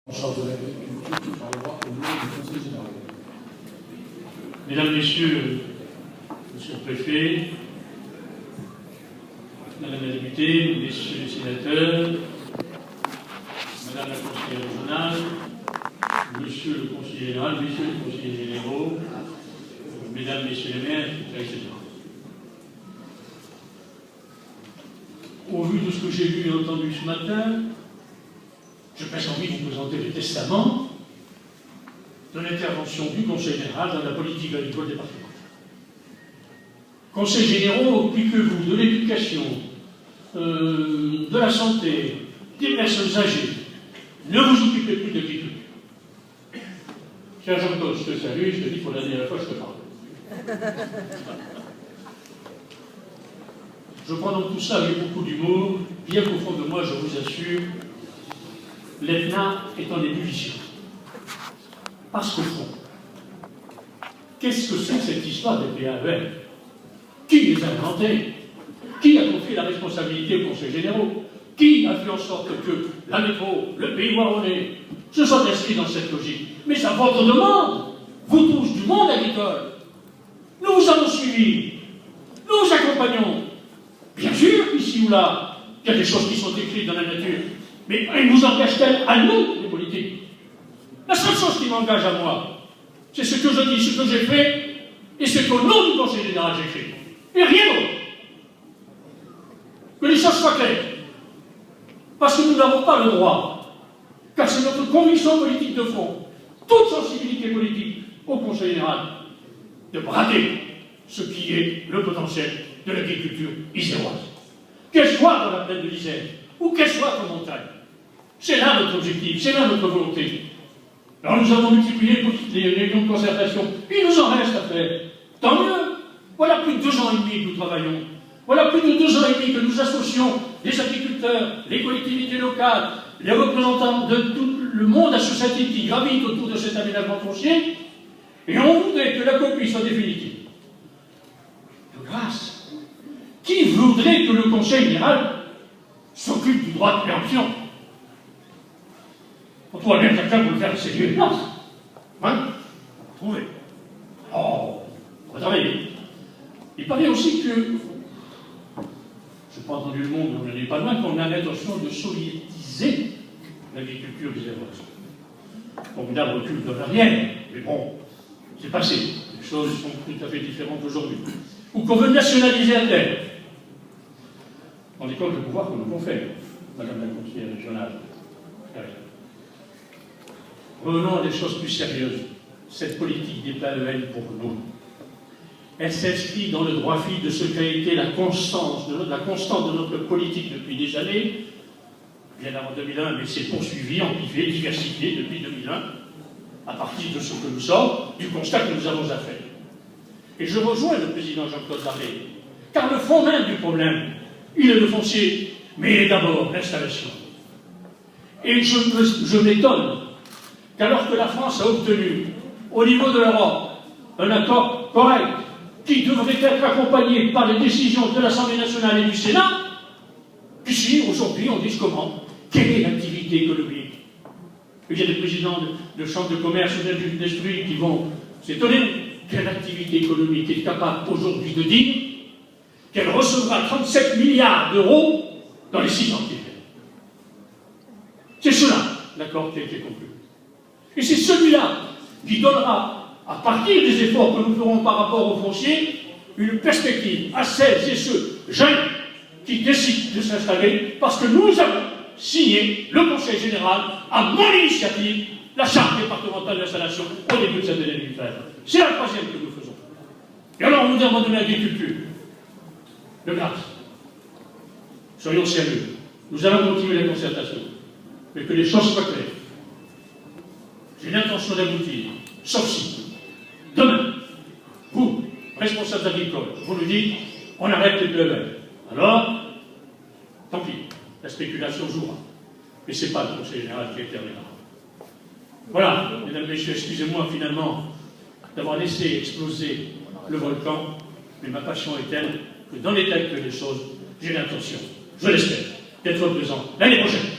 En charge de l'agriculture qui parlera au nom du Conseil général. Mesdames, Messieurs, Monsieur le Préfet, Madame la députée, Messieurs les sénateurs, Madame la conseillère régionale, Monsieur le conseiller général, Messieurs les conseillers généraux, Mesdames, Messieurs les maires, etc. Au vu de ce que j'ai vu et entendu ce matin, j'ai presque envie de vous présenter le testament de l'intervention du Conseil général dans la politique agricole départementale. Conseils généraux, occupez-vous de l'éducation, de la santé, des personnes âgées. Ne vous occupez plus de l'agriculture. Cher Jean-Claude, je te salue, je te dis pour la dernière fois que je te parle. Je prends donc tout ça avec beaucoup d'humour, bien qu'au fond de moi, je vous assure, l'ENA est en ébullition. Parce qu'au fond, qu'est-ce que c'est que cette histoire des PAER? Qui les a inventés? Qui a confié la responsabilité au Conseil généraux? Qui a fait en sorte que la métro, le pays où on est, se sont inscrits dans cette logique? Mais à votre demande, vous tous du monde agricole, nous vous avons suivis, nous vous accompagnons. Bien sûr, ici ou là, il y a des choses qui sont écrites dans la nature, mais elles nous engagent-elles à nous, les politiques? La seule chose qui m'engage à moi, c'est ce que je dis, ce que j'ai fait, et ce qu'au nom du Conseil général j'ai fait. Et rien d'autre. Que les choses soient claires. Parce que nous n'avons pas le droit, car c'est notre conviction politique de fond, toute sensibilité politique au Conseil général, de brader ce qui est le potentiel de l'agriculture iséroise. Qu'elle soit dans la plaine de l'Isère, ou qu'elle soit en montagne. C'est là notre objectif, c'est là notre volonté. Alors nous avons multiplié les réunions de concertation, il nous en reste à faire. Tant mieux. Voilà plus de 2 ans et demi que nous travaillons. Voilà plus de 2 ans et demi que nous associons les agriculteurs, les collectivités locales, les représentants de tout le monde associatif qui gravite autour de cet aménagement foncier, et on voudrait que la copie soit définitive. De grâce, qui voudrait que le Conseil général s'occupe du droit de préemption? On trouve bien quelqu'un pour le faire assez mieux. Non. Hein? Trouvez. Oh, on va travailler. Il paraît aussi que, je n'ai pas entendu le monde, mais on n'en est pas loin, qu'on a l'intention de soviétiser l'agriculture iséroise. Formidable recul de l'arrière, mais bon, c'est passé. Les choses sont tout à fait différentes aujourd'hui. Ou qu'on veut nationaliser la terre. On est compte le pouvoir qu'on nous confère, Madame la conseillère régionale. Revenons à des choses plus sérieuses. Cette politique des PAEL pour nous, elle s'inscrit dans le droit fil de ce qu'a été la constante de notre politique depuis des années, bien avant 2001, mais c'est poursuivi, amplifié, diversifié depuis 2001, à partir de ce que nous sommes, du constat que nous avons à faire. Et je rejoins le président Jean-Claude Darlet, car le fond même du problème, il est le foncier, mais il est d'abord l'installation. Et je m'étonne qu'alors que la France a obtenu, au niveau de l'Europe, un accord correct, qui devrait être accompagné par les décisions de l'Assemblée nationale et du Sénat, qu'ici, aujourd'hui, on dise comment? Quelle est l'activité économique? Il y a des présidents de chambres de commerce ou d'industrie qui vont s'étonner. Quelle activité économique est capable aujourd'hui de dire qu'elle recevra 37 milliards d'euros dans les 6 ans qui viennent? C'est cela, l'accord qui a été conclu. Et c'est celui-là qui donnera, à partir des efforts que nous ferons par rapport au foncier, une perspective à celles et ceux jeunes qui décident de s'installer, parce que nous avons signé, le Conseil général, à mon initiative, la charte départementale d'installation au début de cette année 2013. C'est la 3e que nous faisons. Et alors on nous demande de l'agriculture. De grâce. Soyons sérieux. Nous allons continuer la concertation. Mais que les choses soient claires. J'ai l'intention d'aboutir, sauf si, demain, vous, responsables agricoles, vous nous dites, on arrête les PAEL. Alors, tant pis, la spéculation jouera. Mais ce n'est pas le Conseil général qui interviendra. Voilà, mesdames et messieurs, excusez-moi finalement d'avoir laissé exploser le volcan, mais ma passion est telle que dans l'état actuel des choses, j'ai l'intention, je l'espère, d'être présent l'année prochaine.